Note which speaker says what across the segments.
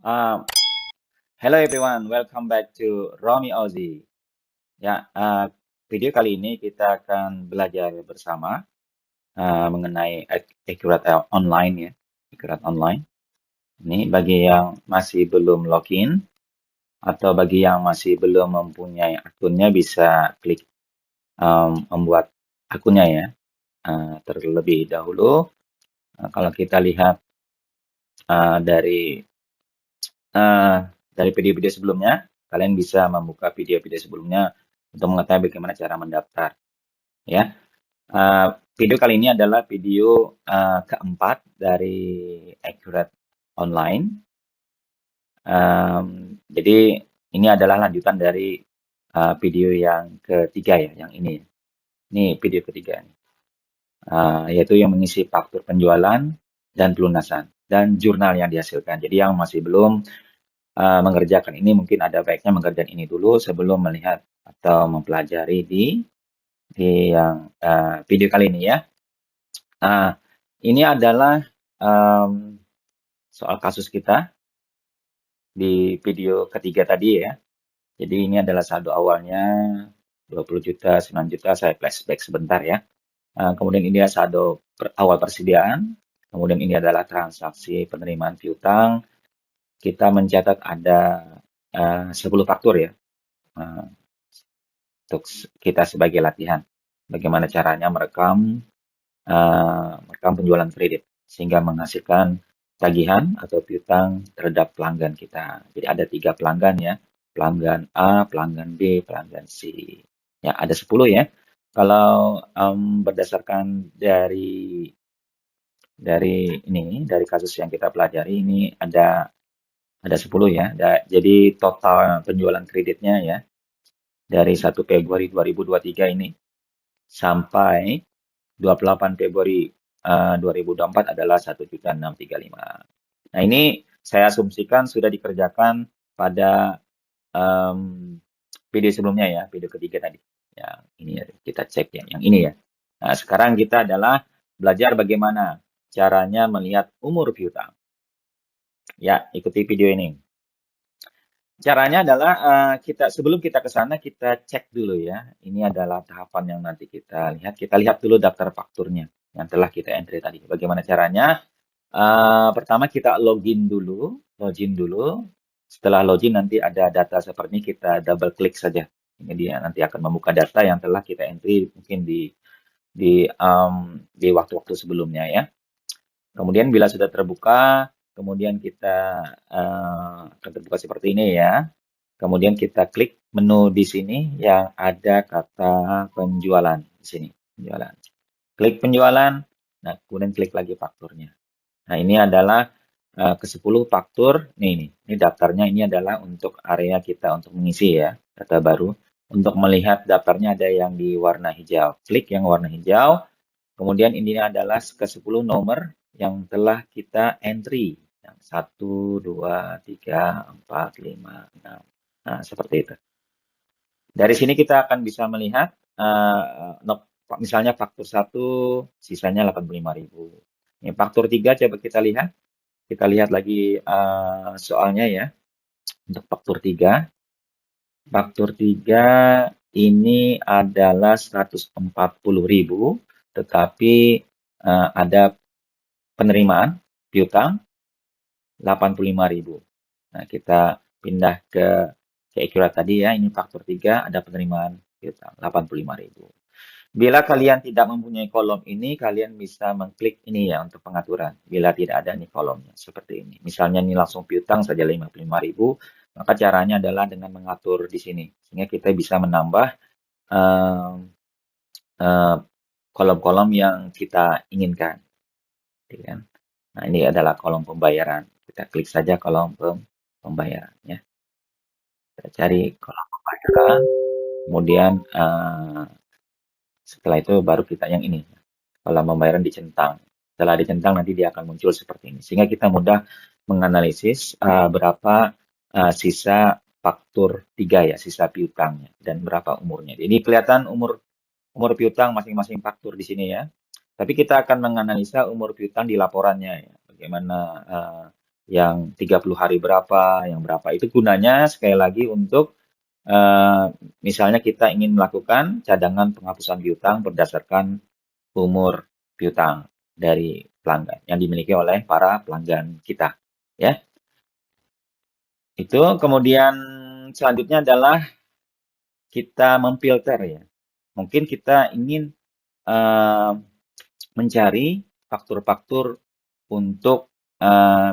Speaker 1: Uh, Hello everyone, welcome back to Romy Ozzy. Ya, video kali ini kita akan belajar bersama mengenai Accurate Online ya, Accurate Online. Ini bagi yang masih belum login atau bagi yang masih belum mempunyai akunnya bisa klik membuat akunnya ya. Terlebih dahulu, kalau kita lihat uh, dari uh, dari video-video sebelumnya, kalian bisa membuka video-video sebelumnya untuk mengetahui bagaimana cara mendaftar. Ya, video kali ini adalah video keempat dari Accurate Online. Jadi ini adalah lanjutan dari video yang ketiga ya, yang ini. Ini video ketiga, yaitu yang mengisi faktur penjualan dan pelunasan dan jurnal yang dihasilkan. Jadi yang masih belum mengerjakan ini mungkin ada baiknya mengerjakan ini dulu sebelum melihat atau mempelajari di yang video kali ini ya. Ini adalah soal kasus kita di video ketiga tadi ya. Jadi ini adalah saldo awalnya 20 juta, 9 juta, saya flashback sebentar ya. Kemudian ini adalah saldo awal persediaan, kemudian ini adalah transaksi penerimaan piutang. Kita mencatat ada 10 faktur ya, untuk kita sebagai latihan. Bagaimana caranya merekam penjualan kredit sehingga menghasilkan tagihan atau piutang terhadap pelanggan kita. Jadi ada 3 pelanggan ya, pelanggan A, pelanggan B, pelanggan C. Ya, ada 10 ya. Kalau berdasarkan dari kasus yang kita pelajari ini ada 10 ya. Jadi total penjualan kreditnya ya dari 1 Februari 2023 ini sampai 28 Februari 2024 adalah 1.635. Nah, ini saya asumsikan sudah dikerjakan pada video sebelumnya ya, video ketiga tadi. Yang ini ya, kita cek ya, yang ini ya. Nah, sekarang kita adalah belajar bagaimana caranya melihat umur piutang. Ya, ikuti video ini. Caranya adalah sebelum kita ke sana kita cek dulu ya. Ini adalah tahapan yang nanti kita lihat. Kita lihat dulu daftar fakturnya yang telah kita entry tadi. Bagaimana caranya? Pertama kita login dulu. Setelah login nanti ada data seperti ini, kita double klik saja. Ini dia nanti akan membuka data yang telah kita entry mungkin di waktu-waktu sebelumnya ya. Kemudian bila sudah terbuka, kemudian kita akan terbuka seperti ini ya. Kemudian kita klik menu di sini yang ada kata penjualan di sini, penjualan. Klik penjualan, nah kemudian klik lagi fakturnya. Nah, ini adalah ke-10 faktur. Ini daftarnya ini adalah untuk area kita untuk mengisi ya, data baru. Untuk melihat daftarnya ada yang di warna hijau. Klik yang warna hijau. Kemudian ini adalah ke-10 nomor yang telah kita entry. Yang 1, 2, 3, 4, 5, 6. Nah, seperti itu. Dari sini kita akan bisa melihat misalnya faktur 1 sisanya 85.000. Ini faktur 3 coba kita lihat. Kita lihat lagi soalnya ya. Untuk faktur 3. Faktur 3 ini adalah 140.000, tetapi ada penerimaan piutang 85.000. Nah, kita pindah ke Accurate tadi ya, ini faktur 3 ada penerimaan piutang 85.000. Bila kalian tidak mempunyai kolom ini, kalian bisa mengklik ini ya untuk pengaturan. Bila tidak ada nih kolomnya, seperti ini. Misalnya ini langsung piutang saja 55.000, maka caranya adalah dengan mengatur di sini. Sehingga kita bisa menambah kolom-kolom yang kita inginkan. Nah, ini adalah kolom pembayaran. Kita klik saja kolom pembayaran ya. Kita cari kolom pembayaran, kemudian setelah itu baru kita yang ini. Kolom pembayaran dicentang. Setelah dicentang nanti dia akan muncul seperti ini. Sehingga kita mudah menganalisis berapa sisa faktur 3 ya, sisa piutangnya dan berapa umurnya. Ini kelihatan umur piutang masing-masing faktur di sini ya. Tapi kita akan menganalisa umur piutang di laporannya ya. Bagaimana yang 30 hari berapa, yang berapa. Itu gunanya sekali lagi untuk misalnya kita ingin melakukan cadangan penghapusan piutang berdasarkan umur piutang dari pelanggan yang dimiliki oleh para pelanggan kita, ya. Itu kemudian selanjutnya adalah kita memfilter ya. Mungkin kita ingin eh, mencari faktur-faktur untuk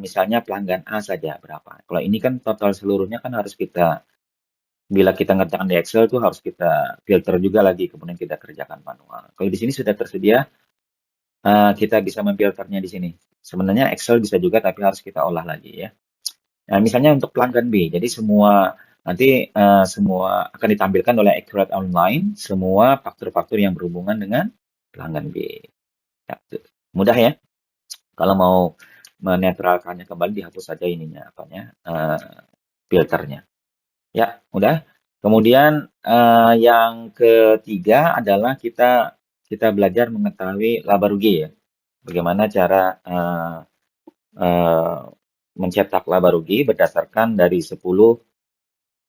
Speaker 1: misalnya pelanggan A saja berapa. Kalau ini kan total seluruhnya kan harus kita, bila kita ngerjakan di Excel tuh harus kita filter juga lagi, kemudian kita kerjakan manual. Kalau di sini sudah tersedia, kita bisa memfilternya di sini. Sebenarnya Excel bisa juga, tapi harus kita olah lagi ya. Nah, misalnya untuk pelanggan B, jadi nanti semua akan ditampilkan oleh Accurate Online, semua faktur-faktur yang berhubungan dengan pelanggan B. Ya, mudah ya. Kalau mau menetralkannya kembali, dihapus saja ininya, filternya. Ya, mudah. Kemudian yang ketiga adalah kita belajar mengetahui laba rugi ya. Bagaimana cara mencetak laba rugi berdasarkan dari 10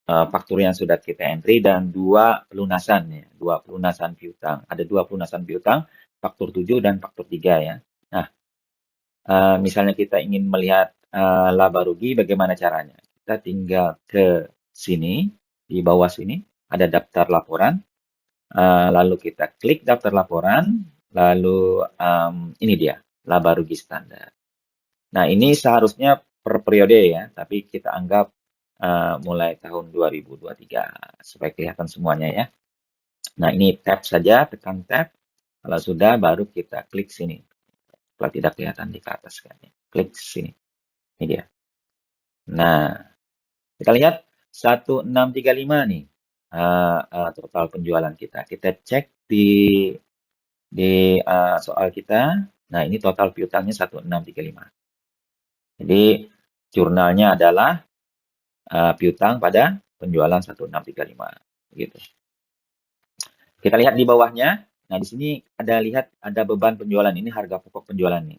Speaker 1: faktur yang sudah kita entry dan dua pelunasan ya, dua pelunasan piutang. Ada dua pelunasan piutang, faktur 7 dan faktur 3 ya. Nah, misalnya kita ingin melihat laba rugi, bagaimana caranya? Kita tinggal ke sini, di bawah sini ada daftar laporan, lalu kita klik daftar laporan, lalu ini dia laba rugi standar. Nah, ini seharusnya per periode ya, tapi kita anggap mulai tahun 2023 supaya kelihatan semuanya ya. Nah, ini tab saja, tekan tab. Kalau sudah baru kita klik sini. Kalau tidak kelihatan di atas kan ya. Klik sini. Ini dia. Nah, kita lihat 1635 nih total penjualan kita. Kita cek di soal kita. Nah, ini total piutangnya 1635. Jadi jurnalnya adalah piutang pada penjualan 1635 gitu. Kita lihat di bawahnya. Nah, di sini ada beban penjualan, ini harga pokok penjualan nih.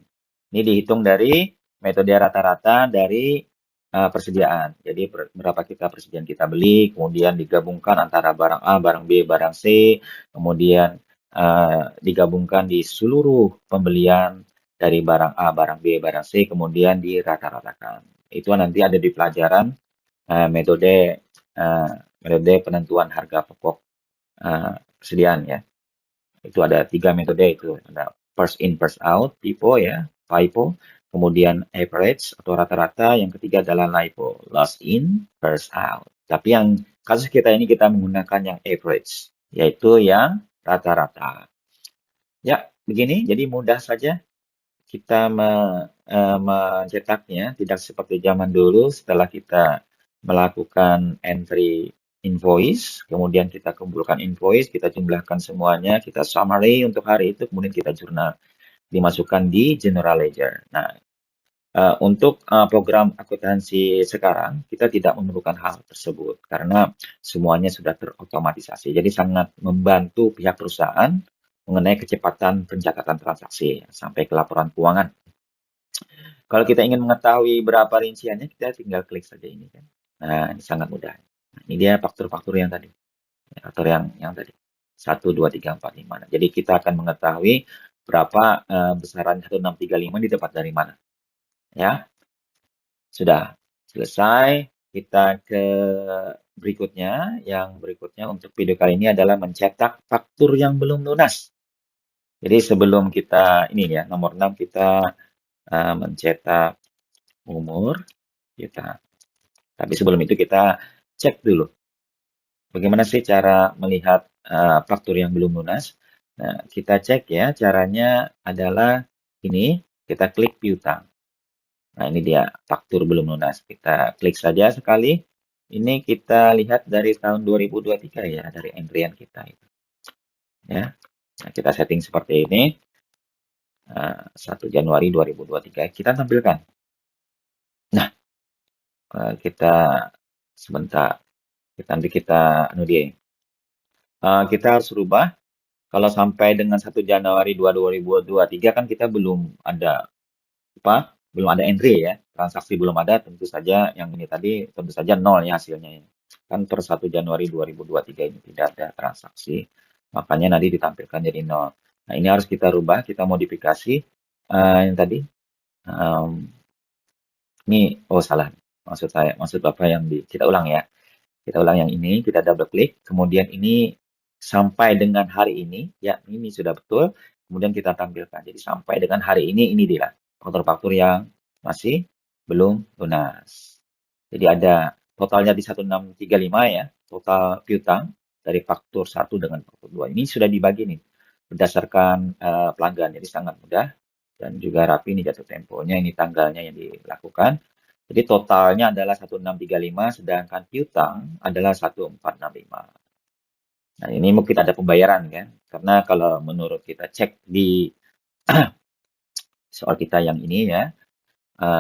Speaker 1: Ini dihitung dari metode rata-rata dari persediaan. Jadi berapa persediaan kita beli, kemudian digabungkan antara barang A, barang B, barang C, kemudian digabungkan di seluruh pembelian dari barang A, barang B, barang C, kemudian dirata-ratakan. Itu nanti ada di pelajaran metode penentuan harga pokok persediaan ya. Itu ada 3 metode itu. Ada first in, first out, FIFO ya, FIFO. Kemudian average atau rata-rata. Yang ketiga adalah LIFO, last in, first out. Tapi yang kasus kita ini kita menggunakan yang average, yaitu yang rata-rata. Ya, begini. Jadi mudah saja kita mencetaknya, tidak seperti zaman dulu setelah kita melakukan entry invoice, kemudian kita kumpulkan invoice, kita jumlahkan semuanya, kita summary untuk hari itu, kemudian kita jurnal, dimasukkan di general ledger. Nah, untuk program akuntansi sekarang, kita tidak memerlukan hal tersebut karena semuanya sudah terotomatisasi. Jadi sangat membantu pihak perusahaan mengenai kecepatan pencatatan transaksi sampai ke laporan keuangan. Kalau kita ingin mengetahui berapa rinciannya, kita tinggal klik saja ini kan. Nah, ini sangat mudah. Nah, ini dia faktur-faktur yang tadi. Faktur yang tadi. 1, 2, 3, 4, 5. Nah, jadi kita akan mengetahui berapa besaran 1635 didapat dari mana. Ya, sudah selesai. Kita ke berikutnya. Yang berikutnya untuk video kali ini adalah mencetak faktur yang belum lunas. Jadi sebelum kita, ini ya, nomor 6 kita mencetak umur kita. Tapi sebelum itu kita cek dulu. Bagaimana sih cara melihat faktur yang belum lunas? Nah, kita cek ya, caranya adalah ini, kita klik piutang. Nah, ini dia faktur belum lunas. Kita klik saja sekali. Ini kita lihat dari tahun 2023 ya, dari entryan kita itu. Ya. Nah, kita setting seperti ini. 1 Januari 2023 kita tampilkan. Nah, kita sebentar. Nanti kita kita harus rubah. Kalau sampai dengan 1 Januari 2023 kan kita belum ada belum ada entry ya, transaksi belum ada, tentu saja yang ini tadi tentu saja nol ya hasilnya ya. Kan per 1 Januari 2023 ini tidak ada transaksi, makanya nanti ditampilkan jadi nol. Nah, ini harus kita rubah, kita modifikasi yang tadi. Ini oh salah. Maksud apa yang kita ulang ya. Kita ulang yang ini, kita double klik, kemudian ini sampai dengan hari ini, ya ini sudah betul, kemudian kita tampilkan. Jadi sampai dengan hari ini dia faktur-faktur yang masih belum lunas. Jadi ada totalnya di 1635 ya, total piutang dari faktur 1 dengan faktur 2. Ini sudah dibagi nih berdasarkan pelanggan, jadi sangat mudah dan juga rapi nih jatuh temponya, ini tanggalnya yang dilakukan. Jadi totalnya adalah 1635, sedangkan piutang adalah 1465. Nah, ini mungkin ada pembayaran kan, karena kalau menurut kita cek di soal kita yang ini ya,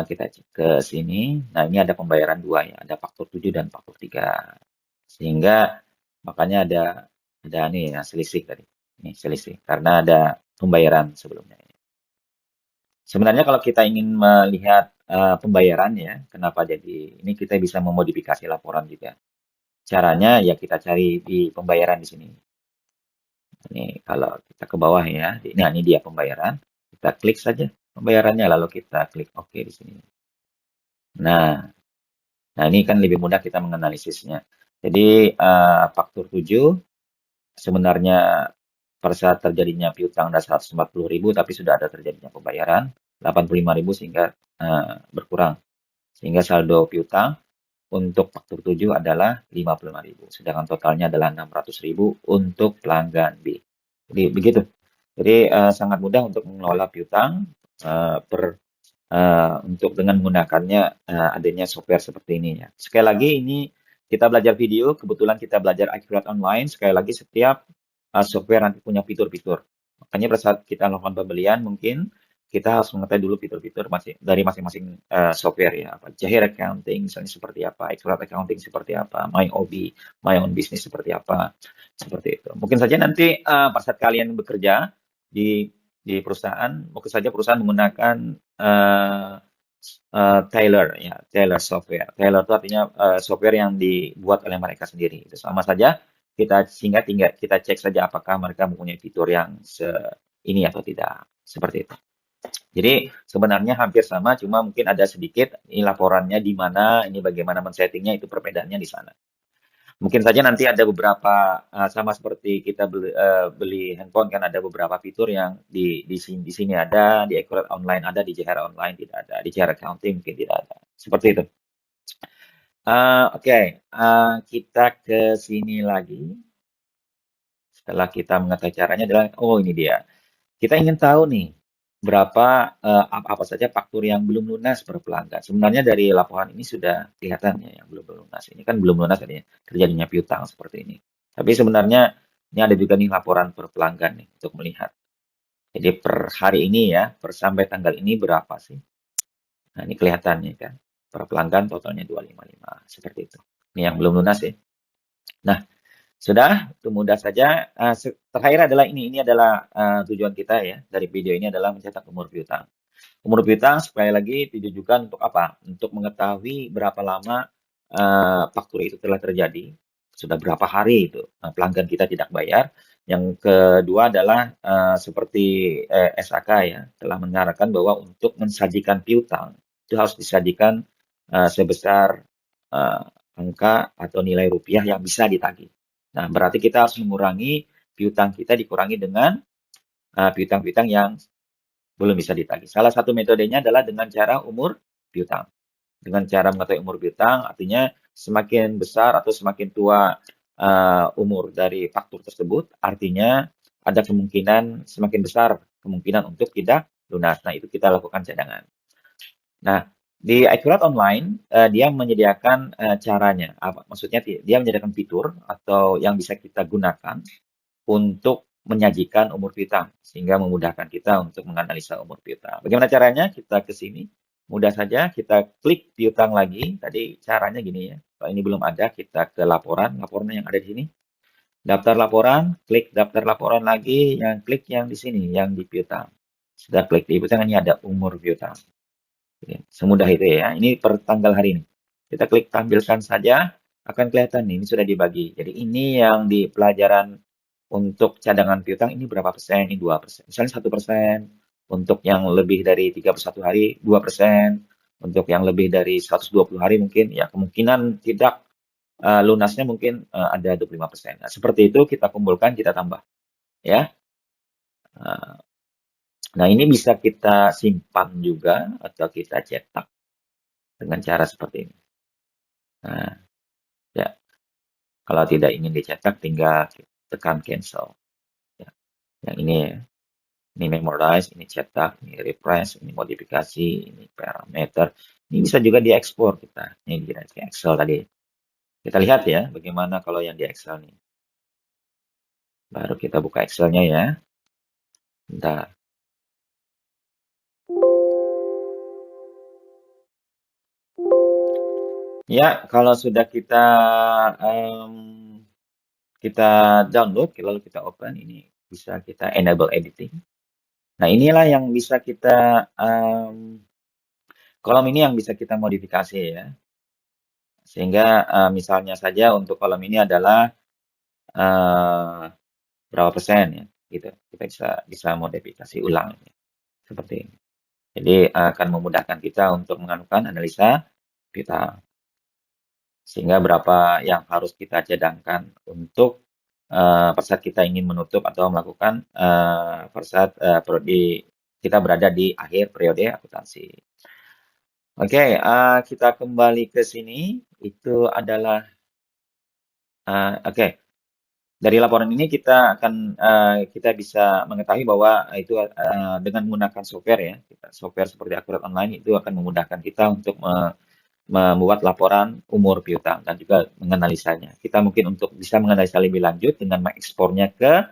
Speaker 1: kita cek ke sini. Nah, ini ada pembayaran dua ya, ada faktur 7 dan faktur 3. Sehingga makanya ada nih ya selisih tadi. Ini selisih karena ada pembayaran sebelumnya. Sebenarnya kalau kita ingin melihat pembayaran ya, kenapa jadi ini kita bisa memodifikasi laporan juga. Caranya ya kita cari di pembayaran di sini. Ini kalau kita ke bawah ya, nah ini dia pembayaran. Kita klik saja pembayarannya, lalu kita klik OK di sini. Nah, ini kan lebih mudah kita menganalisisnya. Jadi faktur 7 sebenarnya pada saat terjadinya piutang ada 140.000, tapi sudah ada terjadinya pembayaran 85.000 sehingga berkurang. Sehingga saldo piutang untuk faktur 7 adalah 55.000, sedangkan totalnya adalah 600.000 untuk pelanggan B. Jadi begitu. Jadi sangat mudah untuk mengelola piutang untuk dengan menggunakannya adanya software seperti ini ya. Sekali lagi ini kita belajar video, kebetulan kita belajar Accurate Online. Sekali lagi setiap software nanti punya fitur-fitur. Makanya pada saat kita melakukan pembelian mungkin kita harus mengetahui dulu fitur-fitur dari masing-masing software ya. Jahir Accounting misalnya seperti apa, Accurate Accounting seperti apa, MyOB, My Own Business seperti apa, seperti itu. Mungkin saja nanti pada saat kalian bekerja di perusahaan, mungkin saja perusahaan menggunakan Tailor ya, Tailor software. Tailor itu artinya software yang dibuat oleh mereka sendiri. Itu sama saja sehingga tinggal kita cek saja apakah mereka mempunyai fitur yang ini atau tidak. Seperti itu. Jadi sebenarnya hampir sama, cuma mungkin ada sedikit ini laporannya di mana, ini bagaimana men-settingnya, itu perbedaannya di sana. Mungkin saja nanti ada beberapa sama seperti kita beli handphone kan ada beberapa fitur yang di sini ada, di Accurate Online ada, di JHR Online tidak ada, di JHR Accounting mungkin tidak ada. Seperti itu. Oke, kita ke sini lagi. Setelah kita mengetahui caranya adalah, oh ini dia. Kita ingin tahu nih, berapa apa saja faktur yang belum lunas per pelanggan. Sebenarnya dari laporan ini sudah kelihatan ya yang belum lunas. Ini kan belum lunas adanya terjadinya piutang seperti ini. Tapi sebenarnya ini ada juga nih laporan per pelanggan nih untuk melihat. Jadi per hari ini ya, per sampai tanggal ini berapa sih? Nah, ini kelihatannya kan. Per pelanggan totalnya 255 seperti itu. Ini yang belum lunas ya. Nah, sudah, itu mudah saja. Terakhir adalah ini adalah tujuan kita ya dari video ini adalah mencetak umur piutang. Umur piutang sekali lagi ditujukan untuk apa? Untuk mengetahui berapa lama faktur itu telah terjadi, sudah berapa hari itu pelanggan kita tidak bayar. Yang kedua adalah seperti SAK ya telah menyarankan bahwa untuk mensajikan piutang itu harus disajikan sebesar angka atau nilai rupiah yang bisa ditagih. Nah, berarti kita harus mengurangi piutang kita dikurangi dengan piutang-piutang yang belum bisa ditagih. Salah satu metodenya adalah dengan cara umur piutang. Dengan cara mengetahui umur piutang, artinya semakin besar atau semakin tua umur dari faktur tersebut, artinya ada kemungkinan semakin besar kemungkinan untuk tidak lunas. Nah, itu kita lakukan cadangan. Nah, di Accurate Online, dia menyediakan caranya. Maksudnya dia menyediakan fitur atau yang bisa kita gunakan untuk menyajikan umur piutang, sehingga memudahkan kita untuk menganalisa umur piutang. Bagaimana caranya? Kita ke sini, mudah saja kita klik piutang lagi. Tadi caranya gini ya, kalau ini belum ada, kita ke laporan yang ada di sini. Daftar laporan, klik daftar laporan lagi, yang klik yang di sini, yang di piutang. Sudah klik di piutang, ini ada umur piutang. Semudah itu ya. Ini per tanggal hari ini. Kita klik tampilkan saja, akan kelihatan nih, ini sudah dibagi. Jadi ini yang di pelajaran untuk cadangan piutang ini berapa persen, ini 2%. Misalnya 1%. Untuk yang lebih dari 31 hari, 2%. Untuk yang lebih dari 120 hari mungkin, ya kemungkinan tidak lunasnya mungkin ada 25%. Nah, seperti itu kita kumpulkan, kita tambah. Ya. Nah, ini bisa kita simpan juga atau kita cetak dengan cara seperti ini. Nah, ya, kalau tidak ingin dicetak tinggal tekan cancel. Ya, yang ini ya. Ini memorize, ini cetak, ini refresh, ini modifikasi, ini parameter. Ini bisa juga diekspor kita. Ini di Excel tadi. Kita lihat ya bagaimana kalau yang di Excel nih. Baru kita buka Excelnya ya. Bentar. Ya, kalau sudah kita download, lalu kita open, ini bisa kita enable editing. Nah, inilah yang bisa kita kolom ini yang bisa kita modifikasi ya. Sehingga misalnya saja untuk kolom ini adalah berapa persen ya, gitu. Kita bisa modifikasi ulang ya, seperti ini. Jadi akan memudahkan kita untuk melakukan analisa kita, sehingga berapa yang harus kita cadangkan untuk pada saat kita ingin menutup atau melakukan pada saat kita berada di akhir periode akuntansi. Oke, kita kembali ke sini. Itu adalah oke. Dari laporan ini kita bisa mengetahui bahwa itu dengan menggunakan software ya, software seperti Akurat Online itu akan memudahkan kita untuk membuat laporan umur piutang dan juga menganalisanya. Kita mungkin untuk bisa menganalisa lebih lanjut dengan mengekspornya ke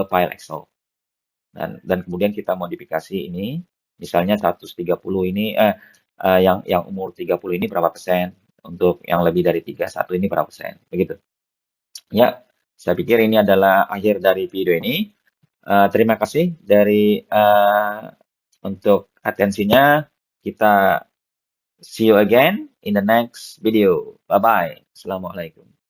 Speaker 1: file Excel. Dan kemudian kita modifikasi ini, misalnya 130 ini yang umur 30 ini berapa persen, untuk yang lebih dari 31 ini berapa persen, begitu. Ya, saya pikir ini adalah akhir dari video ini. Terima kasih untuk atensinya. Kita see you again in the next video. Bye bye. Assalamualaikum.